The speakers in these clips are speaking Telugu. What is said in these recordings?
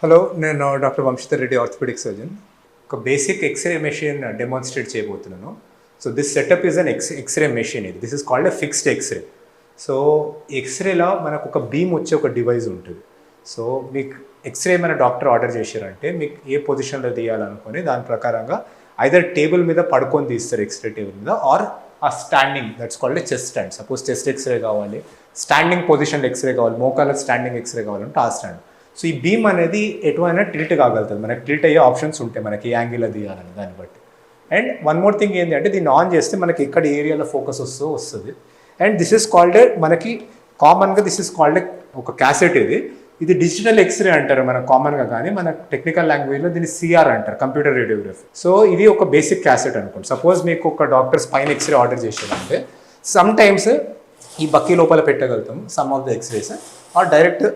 హలో, నేను doctor Vamshidhar Reddy, orthopaedic surgeon. ఒక బేసిక్ ఎక్స్రే మెషిన్ డెమాన్స్ట్రేట్ చేయబోతున్నాను. So this setup is an x-ray machine. ఇది this is called a fixed x-ray. So ఎక్స్రేలో మనకు ఒక బీమ్ వచ్చే ఒక డివైస్ ఉంటుంది. సో మీకు ఎక్స్రే మన డాక్టర్ ఆర్డర్ చేశారంటే మీకు ఏ పొజిషన్లో తీయాలనుకొని దాని ప్రకారంగా ఐదర్ టేబుల్ మీద పడుకొని తీస్తారు, ఎక్స్రే టేబుల్ మీద, or a standing, that's called a chest stand. Suppose chest x-ray కావాలి, స్టాండింగ్ పొజిషన్లో ఎక్స్రే కావాలి, మోకాళ్ళ స్టాండింగ్ ఎక్స్రే కావాలంటే ఆ స్టాండ్. సో ఈ బీమ్ అనేది ఎటువైనా టిల్ట్ కాగలుగుతుంది. మనకి టిల్ట్ అయ్యే ఆప్షన్స్ ఉంటాయి మనకి ఏ యాంగిల్లో తీయాలని దాన్ని బట్టి. అండ్ వన్ మోర్ థింగ్ ఏంటి అంటే దీన్ని ఆన్ చేస్తే మనకి ఎక్కడ ఏరియాలో ఫోకస్ వస్తుంది. అండ్ దిస్ ఇస్ కాల్డ్ మనకి కామన్గా దిస్ ఇస్ కాల్డ్ ఒక క్యాసెట్. ఇది డిజిటల్ ఎక్స్రే అంటారు మన కామన్గా, కానీ మన టెక్నికల్ లాంగ్వేజ్లో దీన్ని సిఆర్ అంటారు, కంప్యూటర్ రేడియోగ్రఫీ. సో ఇది ఒక బేసిక్ క్యాసెట్ అనుకోండి. సపోజ్ మీకు ఒక డాక్టర్ స్పైన్ ఎక్స్రే ఆర్డర్ చేసేదంటే సమ్ టైమ్స్ ఈ బక్కీ లోపల పెట్టగలుగుతాం some of the x-rays, or direct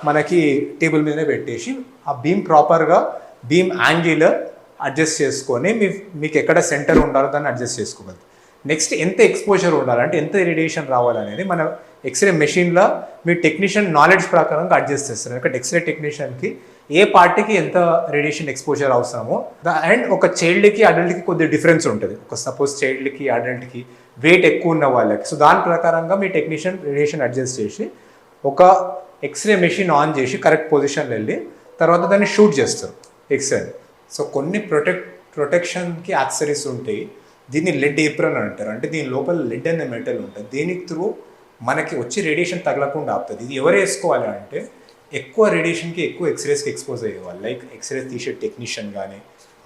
మనకి టేబుల్ మీదనే పెట్టేసి ఆ బీమ్ ప్రాపర్గా బీమ్ యాంగిల్ అడ్జస్ట్ చేసుకొని మీకు ఎక్కడ సెంటర్ ఉండాలో దాన్ని అడ్జస్ట్ చేసుకోగలుగుతాం. నెక్స్ట్ ఎంత ఎక్స్పోజర్ ఉండాలంటే ఎంత రేడియేషన్ రావాలనేది మన ఎక్స్రే మెషిన్లో మీ టెక్నీషియన్ నాలెడ్జ్ ప్రకారంగా అడ్జస్ట్ చేస్తారు. ఎందుకంటే ఎక్స్రే టెక్నీషియన్కి ఏ పార్టీకి ఎంత రేడియేషన్ ఎక్స్పోజర్ అవసరమో, అండ్ ఒక చైల్డ్కి అడల్ట్కి కొద్దిగా డిఫరెన్స్ ఉంటుంది. ఒక సపోజ్ చైల్డ్కి అడల్ట్కి వెయిట్ ఎక్కువ ఉన్న వాళ్ళకి, సో దాని ప్రకారంగా మీ టెక్నీషియన్ రేడియేషన్ అడ్జస్ట్ చేసి ఒక ఎక్స్రే మెషిన్ ఆన్ చేసి కరెక్ట్ పొజిషన్లో వెళ్ళి తర్వాత దాన్ని షూట్ చేస్తారు ఎక్స్రే. సో కొన్ని ప్రొటెక్షన్కి యాక్సరీస్ ఉంటాయి. దీన్ని లెడ్ ఏప్రన్ అంటారు. అంటే దీని లోపల లెడ్ అనే మెటల్ ఉంటుంది. దీనికి త్రూ మనకి వచ్చి రేడియేషన్ తగలకుండా ఆపుతుంది. ఇది ఎవరు వేసుకోవాలి అంటే ఎక్కువ రేడియేషన్కి ఎక్కువ ఎక్స్రేస్కి ఎక్స్పోజ్ అయ్యేవాళ్ళు, లైక్ ఎక్స్రేస్ తీసే టెక్నీషియన్ కానీ,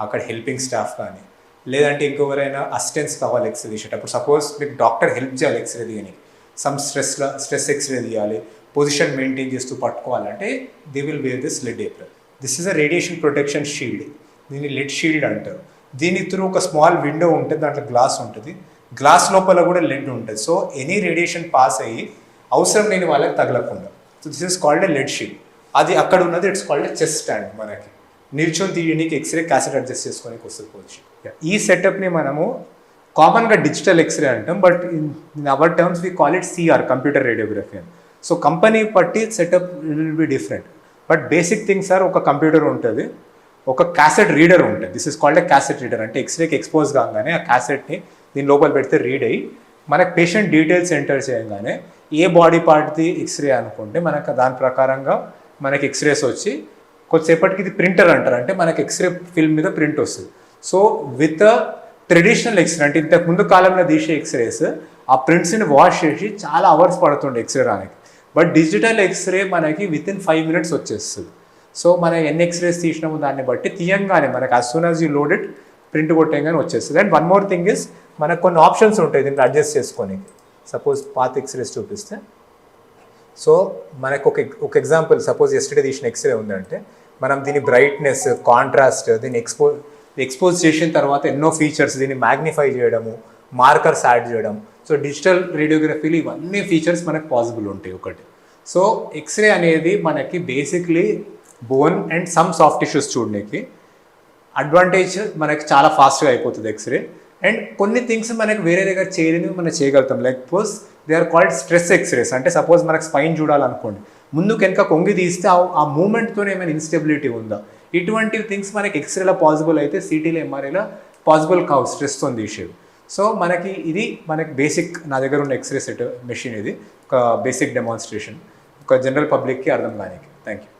అక్కడ హెల్పింగ్ స్టాఫ్ కానీ, లేదంటే ఇంకెవరైనా అసిస్టెంట్స్ కావాలి ఎక్స్రే తీసేటప్పుడు. సపోజ్ మీకు డాక్టర్ హెల్ప్ చేయాలి ఎక్స్రే తీయని, సమ్ స్ట్రెస్ ఎక్స్రే తీయాలి, పొజిషన్ మెయింటైన్ చేస్తూ పట్టుకోవాలంటే they will wear this lead apron. This is a radiation protection shield. దీన్ని లెడ్ షీల్డ్ అంటారు. దీని త్రూ ఒక స్మాల్ విండో ఉంటుంది, దాంట్లో గ్లాస్ ఉంటుంది. గ్లాస్ లోపల కూడా లెడ్ ఉంటుంది. సో ఎనీ రేడియేషన్ పాస్ అయ్యి అవసరం లేని వాళ్ళకి తగలకుండా. So this is called a lead shield. అది అక్కడ ఉన్నది it's called a chest stand. మనకి నిల్చొని తీయడానికి ఎక్స్రే క్యాసెట్ అడ్జస్ట్ చేసుకోనికి వస్తుంది పొజిషన్. ఈ సెటప్ని మనము కామన్గా డిజిటల్ ఎక్స్రే అంటాం, but in our terms we call it CR, computer radiography అని. సో కంపెనీ బట్టి setup will be different, but basic things are ఒక కంప్యూటర్ ఉంటుంది, ఒక క్యాసెట్ రీడర్ ఉంటుంది. This is called a cassette reader. అంటే ఎక్స్రేకి ఎక్స్పోజ్ కాగానే ఆ క్యాసెట్ని దీని లోపల పెడితే రీడ్ అయ్యి మనకు పేషెంట్ డీటెయిల్స్ ఎంటర్ చేయగానే ఏ బాడీ పార్ట్ది ఎక్స్రే అనుకుంటే మనకు దాని ప్రకారంగా మనకి ఎక్స్రేస్ వచ్చి కొద్దిసేపటికి ఇది ప్రింటర్ అంటారు. అంటే మనకి ఎక్స్రే ఫిల్మ్ మీద ప్రింట్ వస్తుంది. సో విత్ ట్రెడిషనల్ ఎక్స్రే అంటే ఇంతకు ముందు కాలంలో తీసే ఎక్స్రేస్ ఆ ప్రింట్స్ని వాష్ చేసి చాలా అవర్స్ పడుతుండే ఎక్స్రే రానికి. బట్ డిజిటల్ ఎక్స్రే మనకి విత్ ఇన్ 5 minutes వచ్చేస్తుంది. సో మనం ఎన్ని ఎక్స్రేస్ తీసినామో దాన్ని బట్టి తీయంగానే మనకి as soon as you load it print కొట్టేగానే వచ్చేస్తుంది. And one more thing is మనకు కొన్ని ఆప్షన్స్ ఉంటాయి దీన్ని అడ్జస్ట్ చేసుకొని. సపోజ్ పాత్ ఎక్స్రేస్ చూపిస్తే, సో మనకు ఒక ఎగ్జాంపుల్, సపోజ్ ఎస్టర్డే తీసిన ఎక్స్రే ఉందంటే మనం దీని బ్రైట్నెస్, కాంట్రాస్ట్, దీన్ని ఎక్స్పోజ్ చేసిన తర్వాత ఎన్నో ఫీచర్స్, దీన్ని మ్యాగ్నిఫై చేయడము, మార్కర్స్ యాడ్ చేయడం. సో డిజిటల్ రేడియోగ్రఫీలో ఇవన్నీ ఫీచర్స్ మనకు పాసిబుల్ ఉంటాయి ఒకటి. సో ఎక్స్రే అనేది మనకి basically bone and some soft tissues చూడడానికి అడ్వాంటేజ్. మనకి చాలా ఫాస్ట్గా అయిపోతుంది ఎక్స్రే. అండ్ కొన్ని థింగ్స్ మనకి వేరే దగ్గర చేయలేనివి మనం చేయగలుగుతాం. Like suppose they are called stress x-rays. అంటే సపోజ్ మనకు స్పైన్ చూడాలనుకోండి, ముందుకు వెనక కొంగి తీస్తే ఆ మూమెంట్తో ఏమైనా ఇన్స్టెబిలిటీ ఉందా, ఇటువంటి థింగ్స్ మనకి ఎక్స్రేలో పాసిబుల్ అయితే సిటీలో, ఎంఆర్ఐలో పాసిబుల్ కావు స్ట్రెస్తో తీసేవి. సో మనకి బేసిక్ నా దగ్గర ఉన్న ఎక్స్రే సెట్ మెషిన్. ఇది ఒక బేసిక్ డెమాన్స్ట్రేషన్, ఒక జనరల్ పబ్లిక్కి అర్థం కానికి. Thank you.